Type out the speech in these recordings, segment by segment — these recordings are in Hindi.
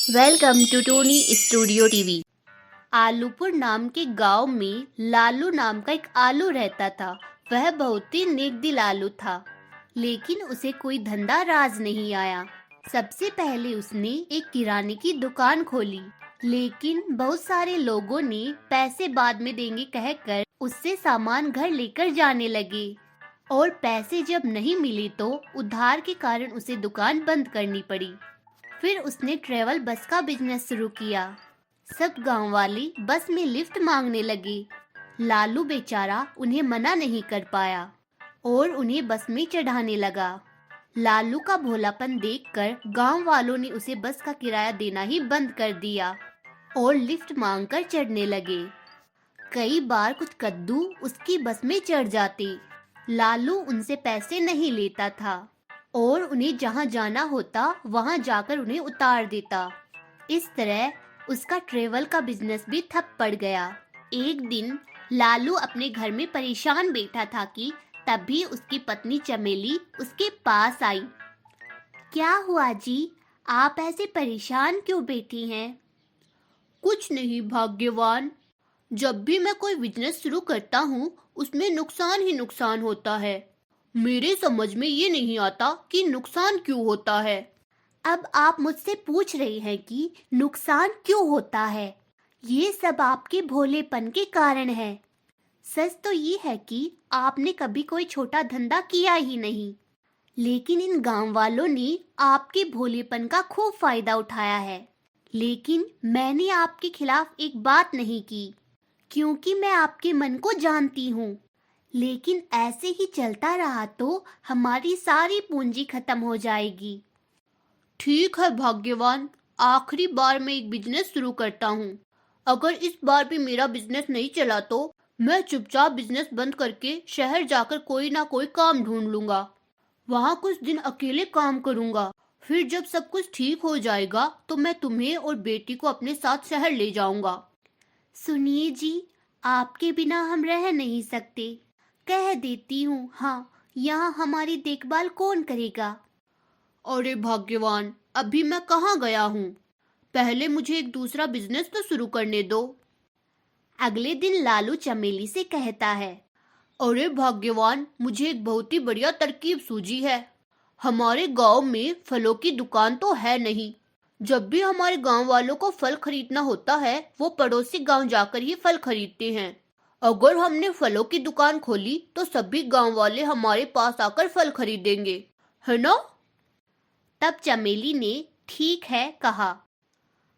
Welcome to Tony studio TV. Alupur नाम के गांव में लालू नाम का एक आलू रहता था। वह बहुत ही नेकदिल आलू था, लेकिन उसे कोई धंधा राज नहीं आया। सबसे पहले उसने एक किराने की दुकान खोली, लेकिन बहुत सारे लोगों ने पैसे बाद में देंगे कहकर उससे सामान घर लेकर जाने लगे। और पैसे जब नहीं मिले तो उधार के कारण उसे दुकान बंद करनी पड़ी। फिर उसने ट्रेवल बस का बिजनेस शुरू किया। सब गांव वाले बस में लिफ्ट मांगने लगे। लालू बेचारा उन्हें मना नहीं कर पाया और उन्हें बस में चढ़ाने लगा। लालू का भोलापन देखकर गांव वालों ने उसे बस का किराया देना ही बंद कर दिया और लिफ्ट मांगकर चढ़ने लगे। कई बार कुछ कद्दू उसकी बस में चढ़ जाते। लालू उनसे पैसे नहीं लेता था और उन्हें जहाँ जाना होता वहाँ जाकर उन्हें उतार देता। इस तरह उसका ट्रेवल का बिजनेस भी ठप पड़ गया। एक दिन लालू अपने घर में परेशान बैठा था कि तभी उसकी पत्नी चमेली उसके पास आई। क्या हुआ जी, आप ऐसे परेशान क्यों बैठी हैं? कुछ नहीं भाग्यवान, जब भी मैं कोई बिजनेस शुरू करता हूँ उसमें नुकसान ही नुकसान होता है। मेरे समझ में ये नहीं आता कि नुकसान क्यों होता है। अब आप मुझसे पूछ रहे हैं कि नुकसान क्यों होता है? ये सब आपके भोलेपन के कारण है। सच तो ये है कि आपने कभी कोई छोटा धंधा किया ही नहीं, लेकिन इन गांव वालों ने आपके भोलेपन का खूब फायदा उठाया है। लेकिन मैंने आपके खिलाफ एक बात नहीं की, क्योंकि मैं आपके मन को जानती हूँ। लेकिन ऐसे ही चलता रहा तो हमारी सारी पूंजी खत्म हो जाएगी। ठीक है भाग्यवान, आखिरी बार मैं एक बिजनेस शुरू करता हूँ। अगर इस बार भी मेरा बिजनेस नहीं चला तो मैं चुपचाप बिजनेस बंद करके शहर जाकर कोई ना कोई काम ढूंढ लूंगा। वहाँ कुछ दिन अकेले काम करूंगा। फिर जब सब कुछ ठीक हो जाएगा तो मैं तुम्हें और बेटी को अपने साथ शहर ले जाऊंगा। सुनिए जी, आपके बिना हम रह नहीं सकते। कह देती हूँ, हाँ, यहाँ हमारी देखभाल कौन करेगा? अरे भाग्यवान, अभी मैं कहाँ गया हूँ? पहले मुझे एक दूसरा बिजनेस तो शुरू करने दो। अगले दिन लालू चमेली से कहता है, अरे भाग्यवान, मुझे एक बहुत ही बढ़िया तरकीब सूझी है। हमारे गांव में फलों की दुकान तो है नहीं। जब भी हमारे गांव वालों को फल खरीदना होता है वो पड़ोसी गांव जाकर ही फल खरीदते हैं। अगर हमने फलों की दुकान खोली तो सभी गांव वाले हमारे पास आकर फल खरीदेंगे, है ना? तब चमेली ने ठीक है कहा।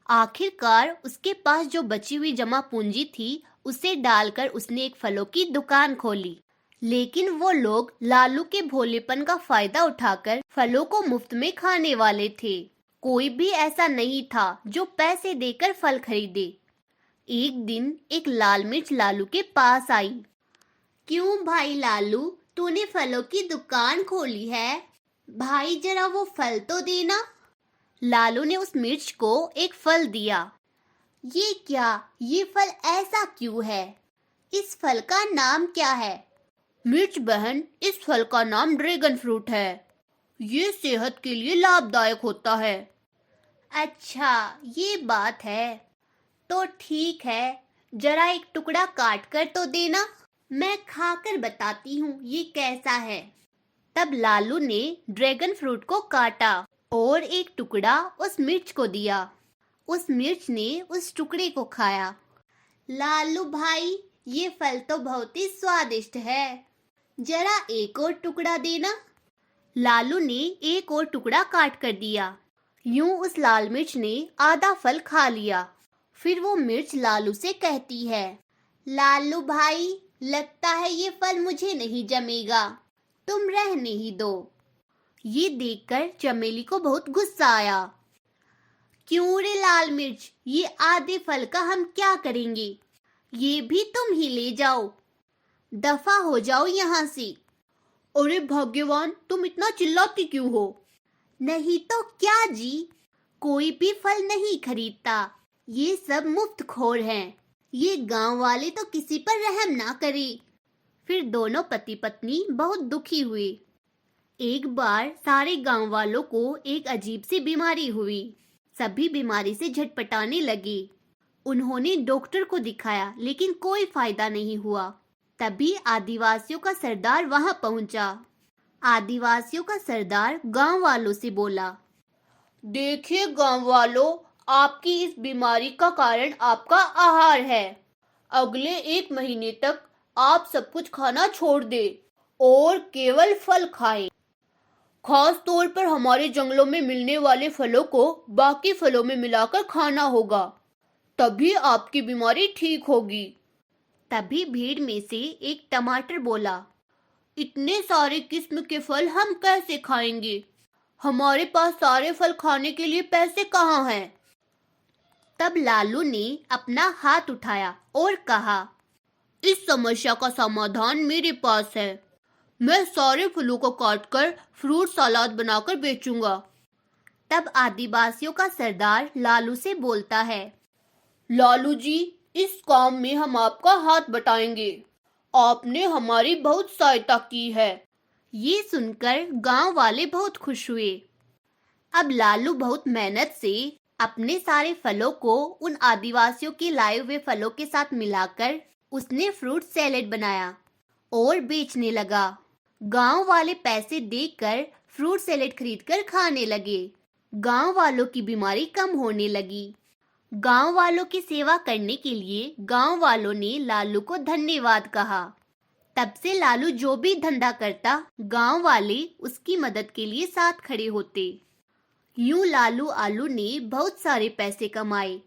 आखिरकार उसके पास जो बची हुई जमा पूंजी थी उसे डालकर उसने एक फलों की दुकान खोली। लेकिन वो लोग लालू के भोलेपन का फायदा उठाकर फलों को मुफ्त में खाने वाले थे। कोई भी ऐसा नहीं था जो पैसे देकर फल खरीदे। एक दिन एक लाल मिर्च लालू के पास आई। क्यों भाई लालू, तूने फलों की दुकान खोली है? भाई जरा वो फल तो देना। लालू ने उस मिर्च को एक फल दिया। ये क्या, ये फल ऐसा क्यों है? इस फल का नाम क्या है? मिर्च बहन, इस फल का नाम ड्रैगन फ्रूट है। ये सेहत के लिए लाभदायक होता है। अच्छा, ये बात है। तो ठीक है, जरा एक टुकड़ा काट कर तो देना, मैं खाकर बताती हूँ ये कैसा है। तब लालू ने ड्रैगन फ्रूट को काटा और एक टुकड़ा उस मिर्च को दिया। उस मिर्च ने उस टुकड़े को खाया। लालू भाई, ये फल तो बहुत ही स्वादिष्ट है, जरा एक और टुकड़ा देना। लालू ने एक और टुकड़ा काट कर दिया। यूं उस लाल मिर्च ने आधा फल खा लिया। फिर वो मिर्च लालू से कहती है, लालू भाई, लगता है ये फल मुझे नहीं जमेगा, तुम रहने ही दो। ये देखकर चमेली को बहुत गुस्सा आया। क्यों रे लाल मिर्च, ये आधे फल का हम क्या करेंगे? ये भी तुम ही ले जाओ, दफा हो जाओ यहाँ से। अरे भाग्यवान, तुम इतना चिल्लाती क्यों हो? नहीं तो क्या जी, कोई भी फल नहीं खरीदता। ये सब मुफ्तखोर हैं। ये गांव वाले तो किसी पर रहम ना करे। फिर दोनों पति पत्नी बहुत दुखी हुए। एक बार सारे गांव वालों को एक अजीब सी बीमारी हुई। सभी बीमारी से झटपटाने लगे। उन्होंने डॉक्टर को दिखाया लेकिन कोई फायदा नहीं हुआ। तभी आदिवासियों का सरदार वहां पहुंचा। आदिवासियों का सरदार गांव वालों से बोला, देखिए गांव वालों, आपकी इस बीमारी का कारण आपका आहार है। अगले 1 महीने तक आप सब कुछ खाना छोड़ दे और केवल फल खाएं। खास तौर पर हमारे जंगलों में मिलने वाले फलों को बाकी फलों में मिलाकर खाना होगा, तभी आपकी बीमारी ठीक होगी। तभी भीड़ में से एक टमाटर बोला, इतने सारे किस्म के फल हम कैसे खाएंगे? हमारे पास सारे फल खाने के लिए पैसे कहाँ हैं? तब लालू ने अपना हाथ उठाया और कहा, इस समस्या का समाधान मेरे पास है। मैं सारे फलों को काटकर फ्रूट सलाद बनाकर बेचूंगा। तब आदिवासियों का सरदार लालू से बोलता है, लालू जी, इस काम में हम आपका हाथ बटाएंगे। आपने हमारी बहुत सहायता की है। ये सुनकर गांव वाले बहुत खुश हुए। अब लालू बहुत मेहनत से अपने सारे फलों को उन आदिवासियों के लाए हुए फलों के साथ मिलाकर उसने फ्रूट सैलेड बनाया और बेचने लगा। गांव वाले पैसे देकर फ्रूट सैलेड खरीदकर खाने लगे। गांव वालों की बीमारी कम होने लगी। गांव वालों की सेवा करने के लिए गांव वालों ने लालू को धन्यवाद कहा। तब से लालू जो भी धंधा करता, गांव वाले उसकी मदद के लिए साथ खड़े होते। यूं लालू आलू ने बहुत सारे पैसे कमाए